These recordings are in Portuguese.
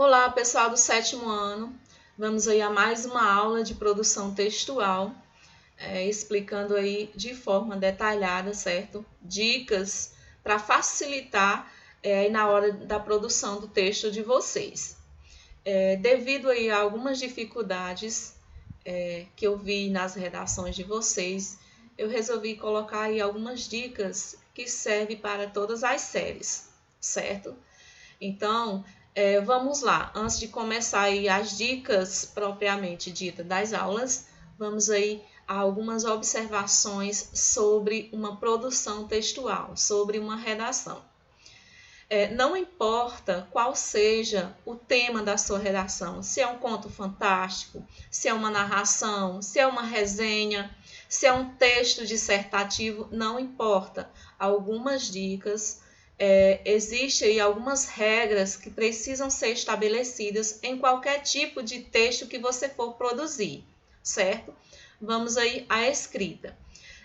Olá, pessoal do 7º ano. Vamos aí a mais uma aula de produção textual, explicando aí de forma detalhada, certo? Dicas para facilitar na hora da produção do texto de vocês. Devido aí a algumas dificuldades que eu vi nas redações de vocês, eu resolvi colocar aí algumas dicas que servem para todas as séries, certo? Então, vamos lá. Antes de começar aí as dicas propriamente ditas das aulas, vamos aí a algumas observações sobre uma produção textual, sobre uma redação. Não importa qual seja o tema da sua redação, se é um conto fantástico, se é uma narração, se é uma resenha, se é um texto dissertativo, não importa. Algumas dicas, existem aí algumas regras que precisam ser estabelecidas em qualquer tipo de texto que você for produzir, certo? Vamos aí à escrita.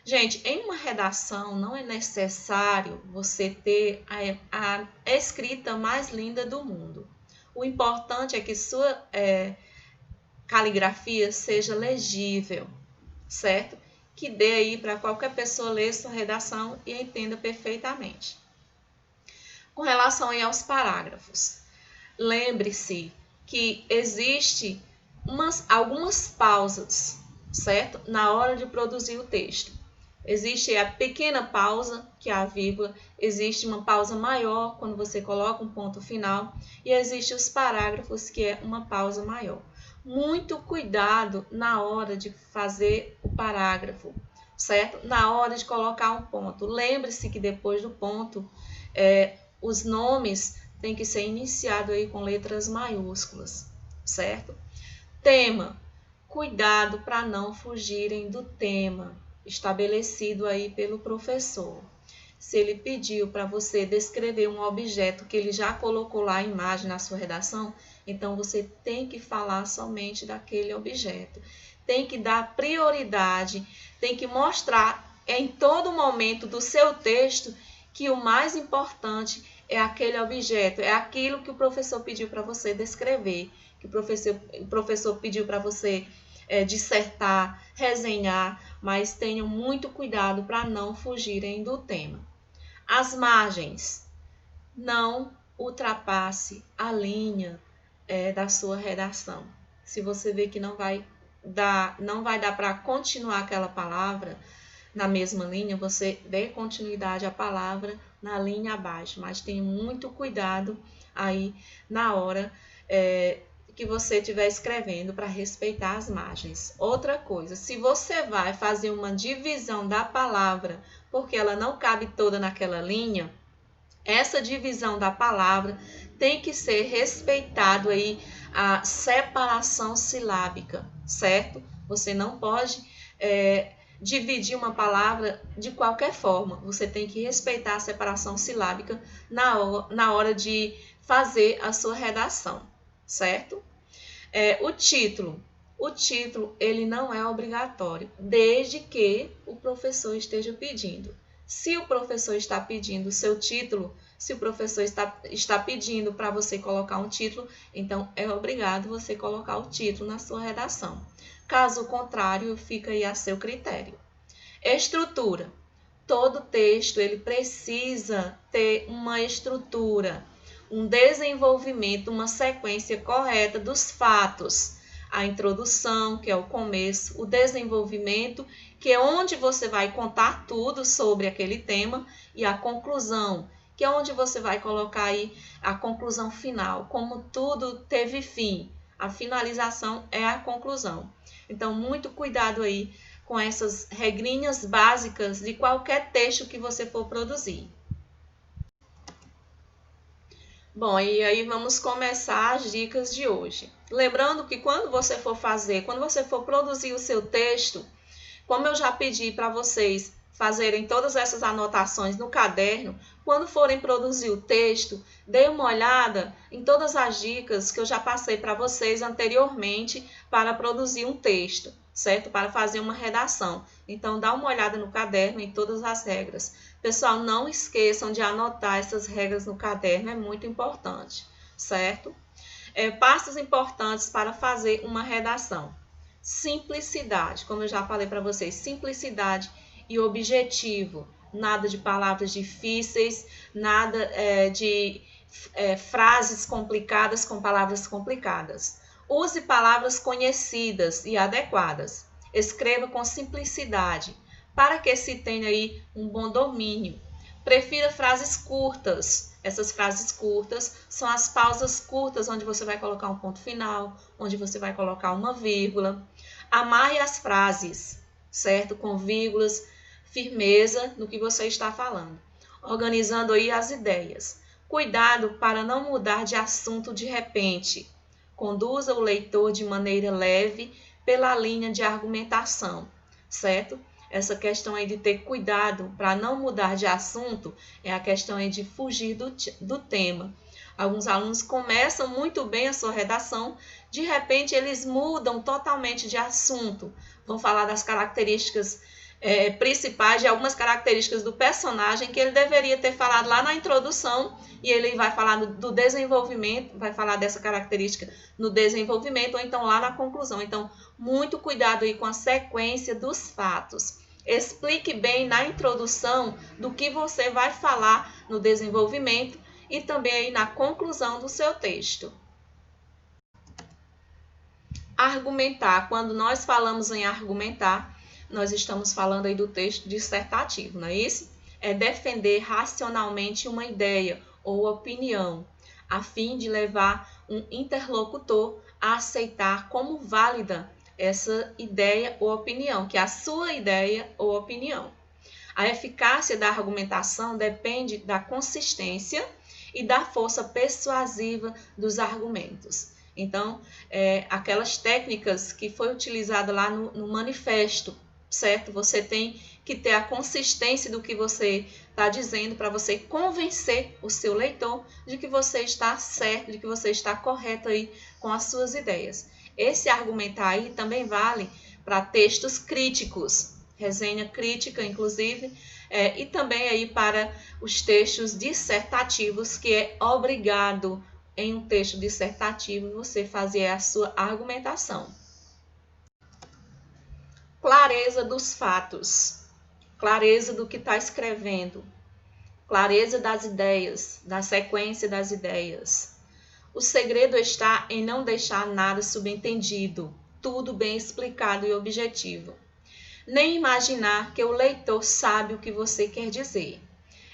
Gente, em uma redação não é necessário você ter a escrita mais linda do mundo. O importante é que sua caligrafia seja legível, certo? Que dê aí para qualquer pessoa ler sua redação e entenda perfeitamente. Com relação aí aos parágrafos, lembre-se que existe algumas pausas, certo? Na hora de produzir o texto. Existe a pequena pausa, que é a vírgula, existe uma pausa maior quando você coloca um ponto final e existe os parágrafos, que é uma pausa maior. Muito cuidado na hora de fazer o parágrafo, certo? Na hora de colocar um ponto. Lembre-se que depois do ponto, os nomes têm que ser iniciados aí com letras maiúsculas, certo? Tema. Cuidado para não fugirem do tema estabelecido aí pelo professor. Se ele pediu para você descrever um objeto que ele já colocou lá a imagem na sua redação, então você tem que falar somente daquele objeto. Tem que dar prioridade, tem que mostrar em todo momento do seu texto que o mais importante é aquele objeto, é aquilo que o professor pediu para você descrever, que o professor pediu para você dissertar, resenhar, mas tenham muito cuidado para não fugirem do tema. As margens. Não ultrapasse a linha da sua redação. Se você vê que não vai dar para continuar aquela palavra na mesma linha, você dê continuidade à palavra na linha abaixo, mas tenha muito cuidado aí na hora que você estiver escrevendo para respeitar as margens. Outra coisa, se você vai fazer uma divisão da palavra porque ela não cabe toda naquela linha, essa divisão da palavra tem que ser respeitado aí a separação silábica, certo? Você não pode dividir uma palavra de qualquer forma. Você tem que respeitar a separação silábica na hora de fazer a sua redação, certo? O título ele não é obrigatório, desde que o professor esteja pedindo. Se o professor está pedindo o seu título, se o professor está pedindo para você colocar um título, então é obrigado você colocar o título na sua redação. Caso contrário, fica aí a seu critério. Estrutura. Todo texto ele precisa ter uma estrutura, um desenvolvimento, uma sequência correta dos fatos. A introdução, que é o começo, o desenvolvimento, que é onde você vai contar tudo sobre aquele tema, e a conclusão, que é onde você vai colocar aí a conclusão final, como tudo teve fim. A finalização é a conclusão. Então, muito cuidado aí com essas regrinhas básicas de qualquer texto que você for produzir. Bom, e aí vamos começar as dicas de hoje. Lembrando que quando você for produzir o seu texto, como eu já pedi para vocês fazerem todas essas anotações no caderno, quando forem produzir o texto, dê uma olhada em todas as dicas que eu já passei para vocês anteriormente para produzir um texto, certo? Para fazer uma redação. Então, dá uma olhada no caderno em todas as regras. Pessoal, não esqueçam de anotar essas regras no caderno, é muito importante, certo? Passos importantes para fazer uma redação. Simplicidade, como eu já falei para vocês, simplicidade e objetivo. Nada de palavras difíceis, nada de frases complicadas com palavras complicadas. Use palavras conhecidas e adequadas. Escreva com simplicidade, para que se tenha aí um bom domínio. Prefira frases curtas. Essas frases curtas são as pausas curtas, onde você vai colocar um ponto final, onde você vai colocar uma vírgula. Amarre as frases, certo? Com vírgulas, firmeza no que você está falando. Organizando aí as ideias. Cuidado para não mudar de assunto de repente. Conduza o leitor de maneira leve pela linha de argumentação, certo? Essa questão aí de ter cuidado para não mudar de assunto é a questão aí de fugir do tema. Alguns alunos começam muito bem a sua redação, de repente eles mudam totalmente de assunto. Vão falar das características principais, de algumas características do personagem que ele deveria ter falado lá na introdução, e ele vai falar do desenvolvimento, vai falar dessa característica no desenvolvimento, ou então lá na conclusão. Então, muito cuidado aí com a sequência dos fatos. Explique bem na introdução do que você vai falar no desenvolvimento e também aí na conclusão do seu texto. Argumentar. Quando nós falamos em argumentar, nós estamos falando aí do texto dissertativo, não é isso? É defender racionalmente uma ideia ou opinião, a fim de levar um interlocutor a aceitar como válida essa ideia ou opinião, que é a sua ideia ou opinião. A eficácia da argumentação depende da consistência e da força persuasiva dos argumentos. Então, aquelas técnicas que foi utilizada lá no manifesto, certo? Você tem que ter a consistência do que você está dizendo para você convencer o seu leitor de que você está certo, de que você está correto aí com as suas ideias. Esse argumentar aí também vale para textos críticos, resenha crítica, inclusive, e também aí para os textos dissertativos, que é obrigado em um texto dissertativo você fazer a sua argumentação. Clareza dos fatos, clareza do que está escrevendo, clareza das ideias, da sequência das ideias. O segredo está em não deixar nada subentendido, tudo bem explicado e objetivo. Nem imaginar que o leitor sabe o que você quer dizer.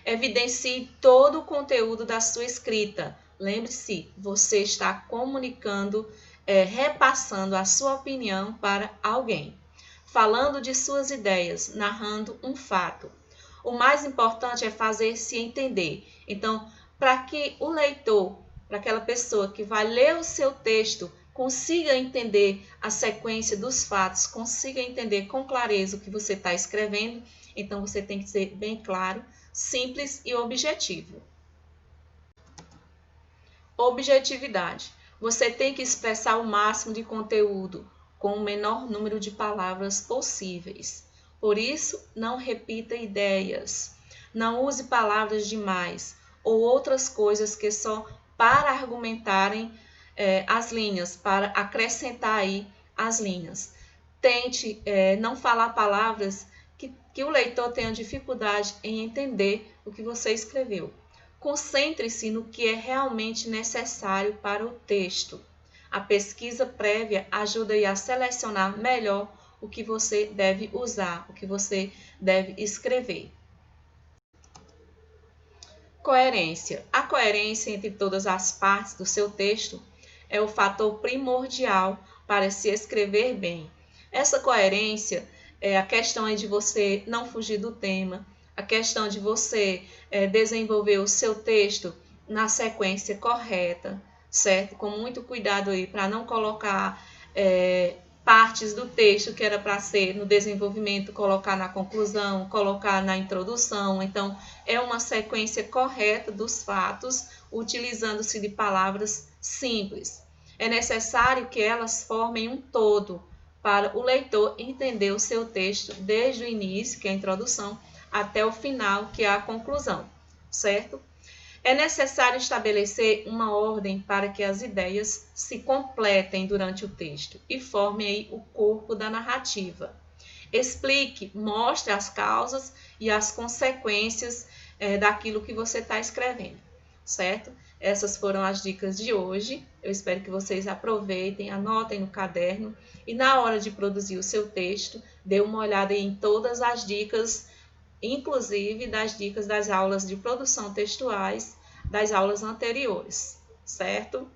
Evidencie todo o conteúdo da sua escrita. Lembre-se, você está comunicando, repassando a sua opinião para alguém. Falando de suas ideias, narrando um fato. O mais importante é fazer-se entender. Então, para que o leitor, para aquela pessoa que vai ler o seu texto, consiga entender a sequência dos fatos, consiga entender com clareza o que você está escrevendo, então você tem que ser bem claro, simples e objetivo. Objetividade. Você tem que expressar o máximo de conteúdo com o menor número de palavras possíveis. Por isso, não repita ideias. Não use palavras demais ou outras coisas que só para argumentarem as linhas, para acrescentar aí as linhas. Tente não falar palavras que o leitor tenha dificuldade em entender o que você escreveu. Concentre-se no que é realmente necessário para o texto. A pesquisa prévia ajuda a selecionar melhor o que você deve usar, o que você deve escrever. Coerência. A coerência entre todas as partes do seu texto é o fator primordial para se escrever bem. Essa coerência é a questão de você não fugir do tema, a questão de você desenvolver o seu texto na sequência correta, certo? Com muito cuidado aí para não colocar partes do texto que era para ser no desenvolvimento, colocar na conclusão, colocar na introdução. Então, é uma sequência correta dos fatos, utilizando-se de palavras simples. É necessário que elas formem um todo para o leitor entender o seu texto desde o início, que é a introdução, até o final, que é a conclusão, certo? É necessário estabelecer uma ordem para que as ideias se completem durante o texto e formem aí o corpo da narrativa. Explique, mostre as causas e as consequências daquilo que você está escrevendo, certo? Essas foram as dicas de hoje. Eu espero que vocês aproveitem, anotem no caderno e na hora de produzir o seu texto, dê uma olhada em todas as dicas, inclusive das dicas das aulas de produção textuais das aulas anteriores, certo?